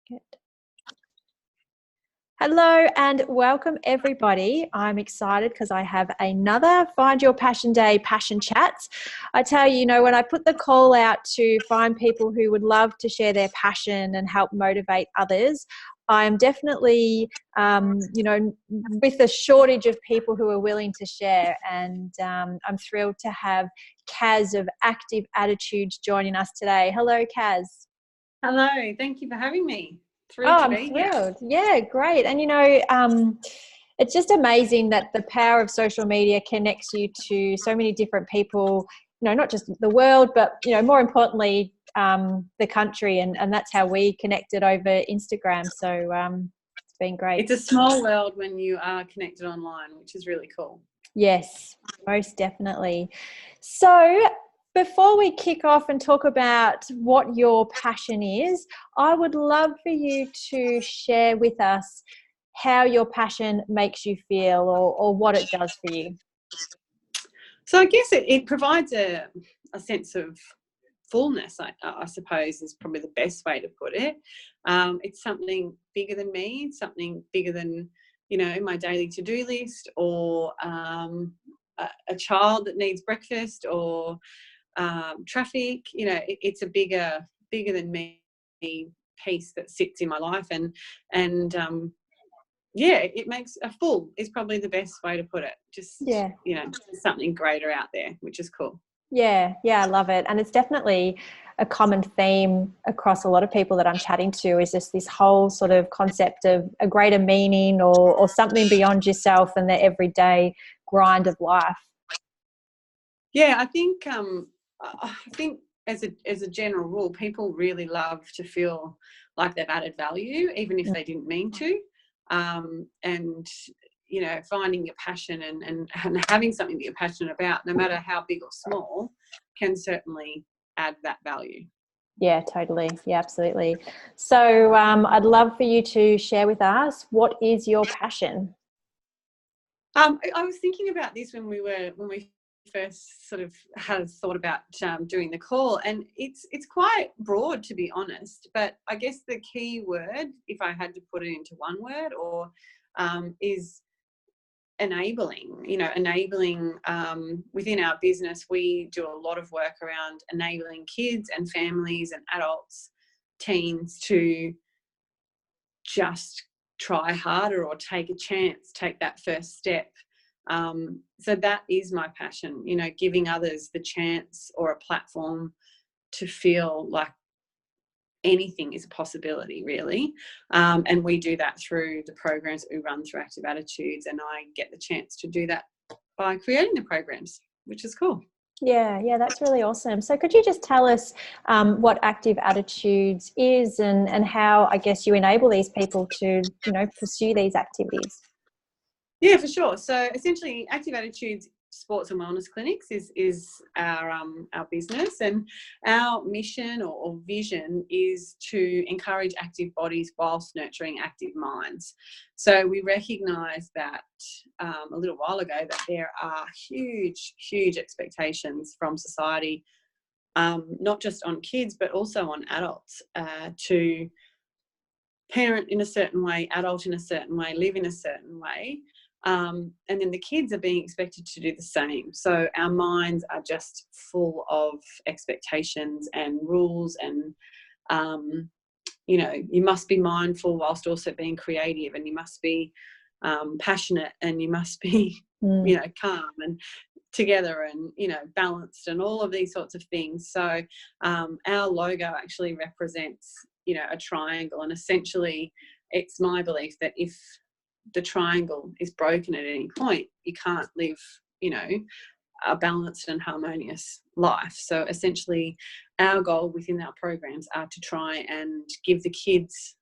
Good. Hello and welcome everybody. I'm excited because I have another Find Your Passion Day passion chats. I tell you, when I put the call out to find people who would love to share their passion and help motivate others, I'm definitely, with a shortage of people who are willing to share. And I'm thrilled to have Kaz of Active Attitudes joining us today. Hello, Kaz. Hello, thank you for having me. I'm thrilled. Yeah, great. And it's just amazing that the power of social media connects you to so many different people, not just the world, but more importantly, the country, and that's how we connected over Instagram. So it's been great. It's a small world when you are connected online, which is really cool. Yes, most definitely. So before we kick off and talk about what your passion is, I would love for you to share with us how your passion makes you feel or what it does for you. So I guess it provides a sense of fullness, I suppose, is probably the best way to put it. It's something bigger than me, something bigger than, my daily to-do list, or a child that needs breakfast, or traffic. It's a bigger than me piece that sits in my life, and it makes a full is probably the best way to put it. Just something greater out there, which is cool. Yeah, I love it. And it's definitely a common theme across a lot of people that I'm chatting to, is just this whole sort of concept of a greater meaning or something beyond yourself and the everyday grind of life. Yeah, I think as a general rule, people really love to feel like they've added value, even if they didn't mean to. And finding your passion and having something that you're passionate about, no matter how big or small, can certainly add that value. Yeah, totally. Yeah, absolutely. So I'd love for you to share with us, what is your passion? I was thinking about this when we first sort of had thought about doing the call, and it's quite broad, to be honest, but I guess the key word, if I had to put it into one word, or is enabling. Within our business, we do a lot of work around enabling kids and families and adults, teens, to just try harder or take a chance, take that first step. So that is my passion, giving others the chance or a platform to feel like anything is a possibility, really. And we do that through the programs that we run through Active Attitudes, and I get the chance to do that by creating the programs, which is cool. Yeah, that's really awesome. So could you just tell us what Active Attitudes is and how, I guess, you enable these people to, pursue these activities? Yeah, for sure. So essentially, Active Attitudes Sports and Wellness Clinics is our business, and our mission or vision is to encourage active bodies whilst nurturing active minds. So we recognise that a little while ago that there are huge expectations from society, not just on kids but also on adults, to parent in a certain way, adult in a certain way, live in a certain way. And then the kids are being expected to do the same. So our minds are just full of expectations and rules, and you must be mindful whilst also being creative, and you must be passionate, and you must be calm and together and balanced, and all of these sorts of things. So our logo actually represents a triangle, and essentially it's my belief that if the triangle is broken at any point, you can't live a balanced and harmonious life. So essentially our goal within our programs are to try and give the kids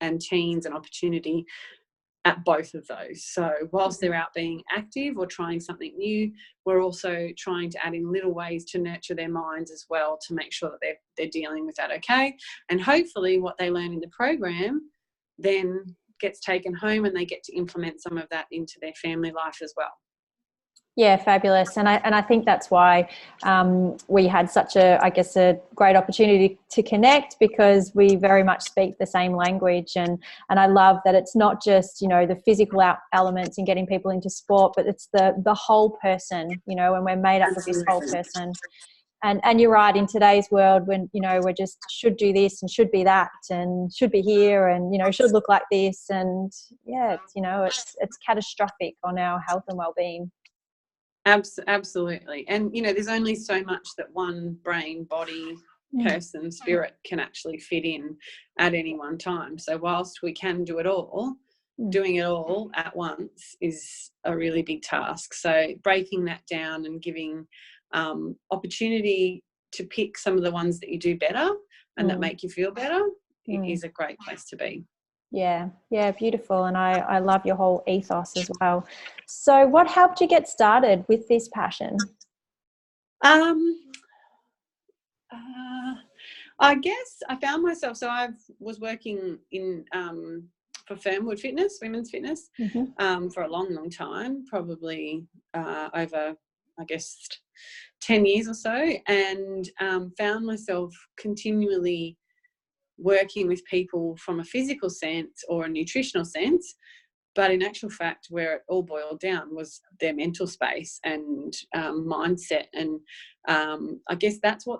and teens an opportunity at both of those. So whilst they're out being active or trying something new, we're also trying to add in little ways to nurture their minds as well, to make sure that they're dealing with that okay. And hopefully what they learn in the program then gets taken home, and they get to implement some of that into their family life as well. Yeah, fabulous. And I think that's why we had such a great opportunity to connect, because we very much speak the same language. And I love that it's not just, the physical elements and getting people into sport, but it's the whole person, and we're made up of this whole Absolutely. person. And you're right, in today's world, when, we're just should do this and should be that and should be here and, should look like this. And yeah, it's catastrophic on our health and well-being. Absolutely. And, there's only so much that one brain, body, person, spirit can actually fit in at any one time. So whilst we can do it all, doing it all at once is a really big task. So breaking that down and giving opportunity to pick some of the ones that you do better and that make you feel better is a great place to be. Yeah, beautiful. And I love your whole ethos as well. So what helped you get started with this passion? I guess I found myself, so I was working in for Fernwood Fitness, women's fitness, for a long, long time, probably over, I guess, 10 years or so, and found myself continually working with people from a physical sense or a nutritional sense, but in actual fact, where it all boiled down was their mental space and mindset. And I guess that's what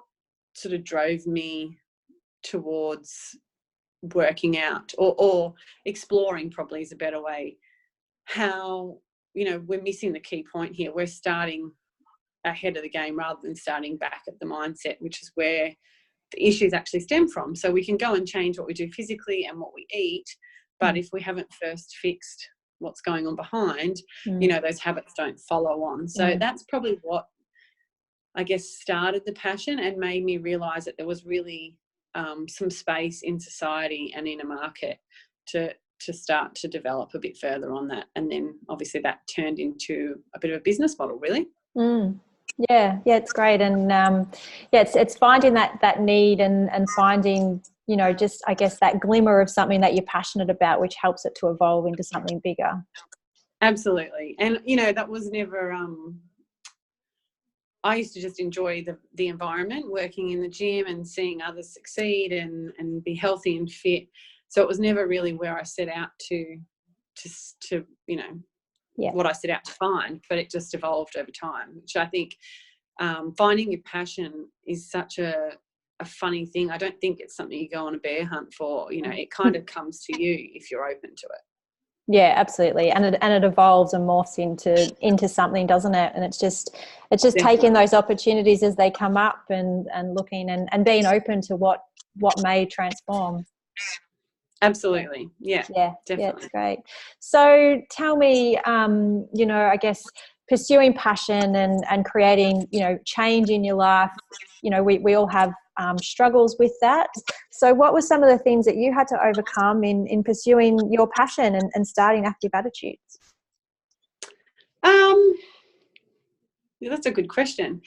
sort of drove me towards working out or exploring, probably is a better way, how, we're missing the key point here. We're starting ahead of the game rather than starting back at the mindset, which is where the issues actually stem from. So we can go and change what we do physically and what we eat, but if we haven't first fixed what's going on behind, those habits don't follow on. So that's probably what, I guess, started the passion and made me realise that there was really some space in society and in a market to start to develop a bit further on that. And then obviously that turned into a bit of a business model, really. Yeah, it's great. And it's finding that need and finding, just, I guess, that glimmer of something that you're passionate about, which helps it to evolve into something bigger. Absolutely. And that was never I used to just enjoy the environment, working in the gym and seeing others succeed and be healthy and fit. So it was never really where I set out to what I set out to find, but it just evolved over time, which I think finding your passion is such a funny thing. I don't think it's something you go on a bear hunt for. It kind of comes to you if you're open to it. Yeah, absolutely. And it evolves and morphs into something, doesn't it? And it's just Definitely. Taking those opportunities as they come up and looking and being open to what may transform. Absolutely. Yeah, definitely. Yeah, it's great. So tell me, I guess pursuing passion and creating, change in your life, we all have struggles with that. So what were some of the things that you had to overcome in pursuing your passion and starting Active Attitudes? Yeah, that's a good question.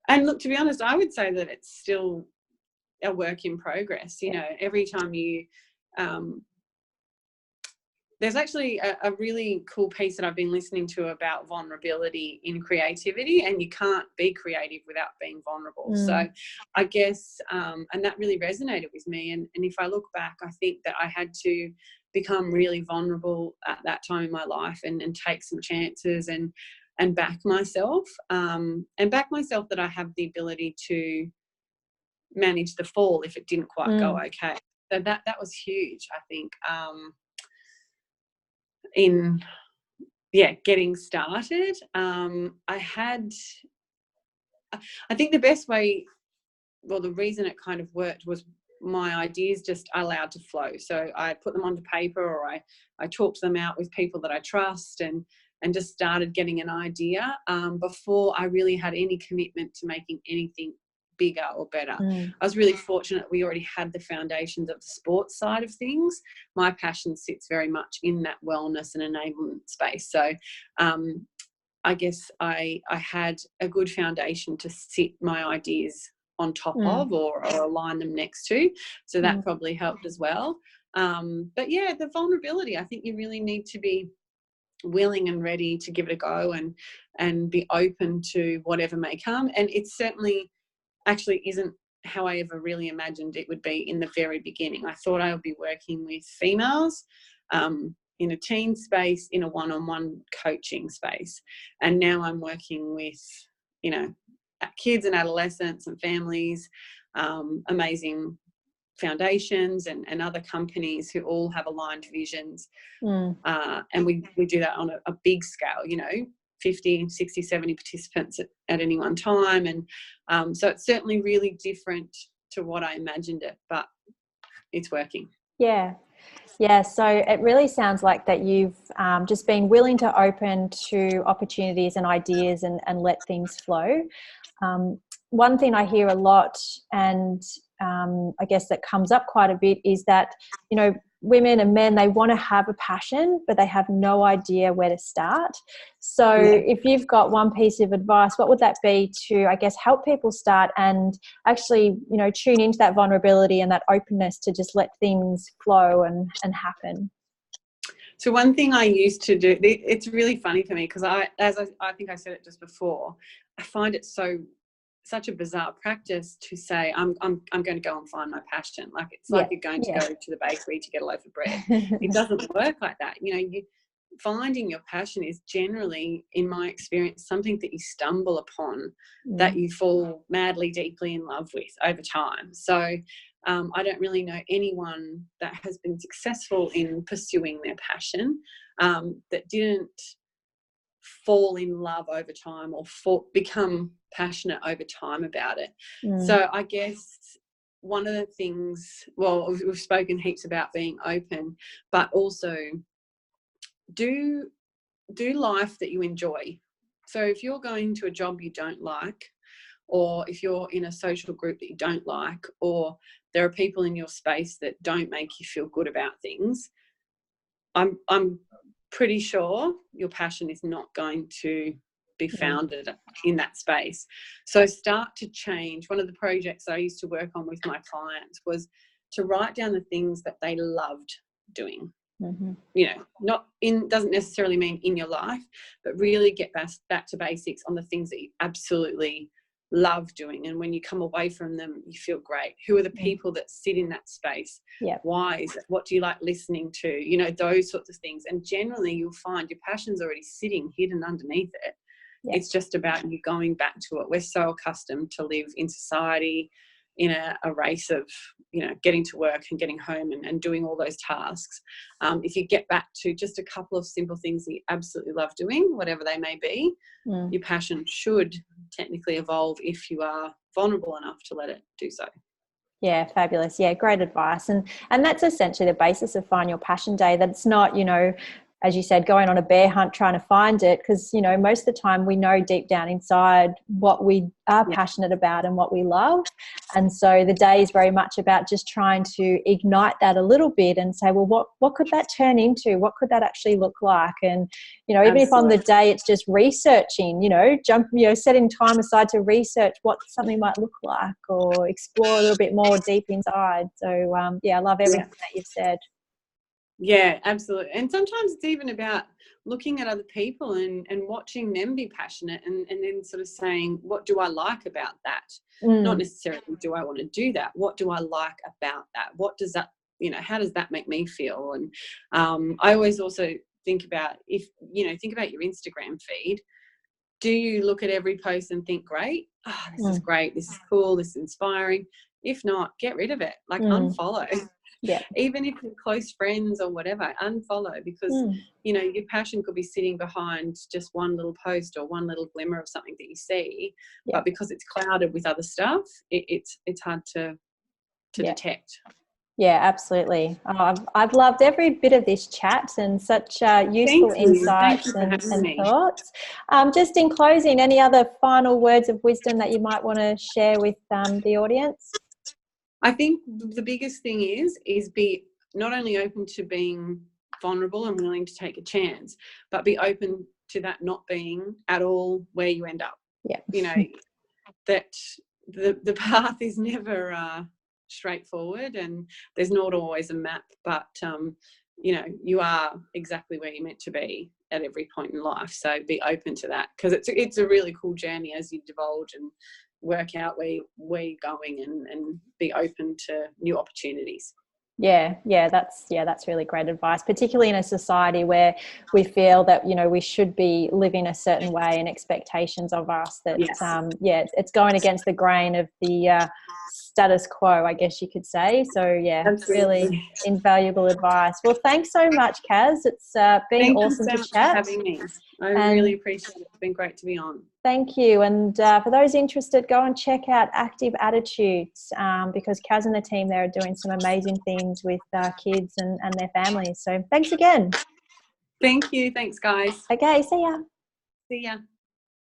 And look, to be honest, I would say that it's still a work in progress. Every time you there's actually a really cool piece that I've been listening to about vulnerability in creativity, and you can't be creative without being vulnerable. So I guess, and that really resonated with me. And if I look back, I think that I had to become really vulnerable at that time in my life and take some chances and back myself, that I have the ability to manage the fall if it didn't quite go okay. So that was huge, I think. In getting started, I think the best way, the reason it kind of worked was my ideas just allowed to flow. So I put them onto paper, or I talked them out with people that I trust and just started getting an idea before I really had any commitment to making anything bigger or better. I was really fortunate we already had the foundations of the sports side of things. My passion sits very much in that wellness and enablement space. So I guess I had a good foundation to sit my ideas on top of or align them next to. So that probably helped as well. But yeah, the vulnerability, I think you really need to be willing and ready to give it a go and be open to whatever may come. And it certainly actually isn't how I ever really imagined it would be in the very beginning. I thought I would be working with females in a teen space, in a one-on-one coaching space. And now I'm working with, you know, kids and adolescents and families, amazing foundations and other companies who all have aligned visions. And we do that on a big scale, you know, 50, 60, 70 participants at any one time. And so it's certainly really different to what I imagined it, but it's working. Yeah. Yeah, so it really sounds like that you've just been willing to open to opportunities and ideas and let things flow. One thing I hear a lot, and I guess that comes up quite a bit, is that, you know, women and men, they want to have a passion, but they have no idea where to start. So if you've got one piece of advice, what would that be to, I guess, help people start and actually, you know, tune into that vulnerability and that openness to just let things flow and happen? So one thing I used to do, it's really funny for me because I think I said it just before, I find it such a bizarre practice to say I'm going to go and find my passion. Like it's like you're going to go to the bakery to get a loaf of bread. It doesn't work like that. You know, finding your passion is generally, in my experience, something that you stumble upon, that you fall madly, deeply in love with over time. So I don't really know anyone that has been successful in pursuing their passion that didn't fall in love over time or become passionate over time about it. So I guess one of the things, well, we've spoken heaps about being open, but also do life that you enjoy. So if you're going to a job you don't like, or if you're in a social group that you don't like, or there are people in your space that don't make you feel good about things, I'm pretty sure your passion is not going to be founded in that space. So start to change. One of the projects I used to work on with my clients was to write down the things that they loved doing. You know, doesn't necessarily mean in your life, but really get back to basics on the things that you absolutely love doing, and when you come away from them you feel great. Who are the people that sit in that space? Why is it? What do you like listening to? You know, those sorts of things. And generally you'll find your passion's already sitting hidden underneath it. It's just about you going back to it. We're so accustomed to live in society in a race of, you know, getting to work and getting home and doing all those tasks. If you get back to just a couple of simple things that you absolutely love doing, whatever they may be, your passion should technically evolve if you are vulnerable enough to let it do so. Yeah, fabulous. Yeah, great advice. And that's essentially the basis of Find Your Passion Day, that it's not, you know, as you said, going on a bear hunt trying to find it, because, you know, most of the time we know deep down inside what we are passionate about and what we love. And so the day is very much about just trying to ignite that a little bit and say, well, what could that turn into? What could that actually look like? And, you know, even if on the day it's just researching, you know, setting time aside to research what something might look like, or explore a little bit more deep inside. So, I love everything that you've said. Yeah, absolutely. And sometimes it's even about looking at other people and watching them be passionate and then sort of saying, what do I like about that? Not necessarily do I want to do that. What do I like about that? What does that, you know, how does that make me feel? And I always also think about your Instagram feed. Do you look at every post and think, great, this is great, this is cool, this is inspiring? If not, get rid of it. Like unfollow. Even if you're close friends or whatever, unfollow, because you know, your passion could be sitting behind just one little post or one little glimmer of something that you see, but because it's clouded with other stuff, it's hard to detect. Yeah, absolutely. I've loved every bit of this chat and such useful insights and thoughts. Just in closing, any other final words of wisdom that you might want to share with the audience? I think the biggest thing is be not only open to being vulnerable and willing to take a chance, but be open to that not being at all where you end up. You know, that the path is never straightforward, and there's not always a map, but you know, you are exactly where you're meant to be at every point in life. So be open to that, because it's a really cool journey as you divulge and work out where you're going, and be open to new opportunities. Yeah, that's really great advice, particularly in a society where we feel that, you know, we should be living a certain way and expectations of us that, Yes. it's going against the grain of the status quo, I guess you could say. So yeah, Absolutely. really invaluable advice. Well, thanks so much, Kaz. It's been Thank you awesome so to much for chat. having me. I And really appreciate it. It's been great to be on. thank you. And for those interested, go and check out Active Attitudes, because Kaz and the team there are doing some amazing things with kids and their families. So thanks again. Thank you. Thanks, guys. Okay, see ya. See ya.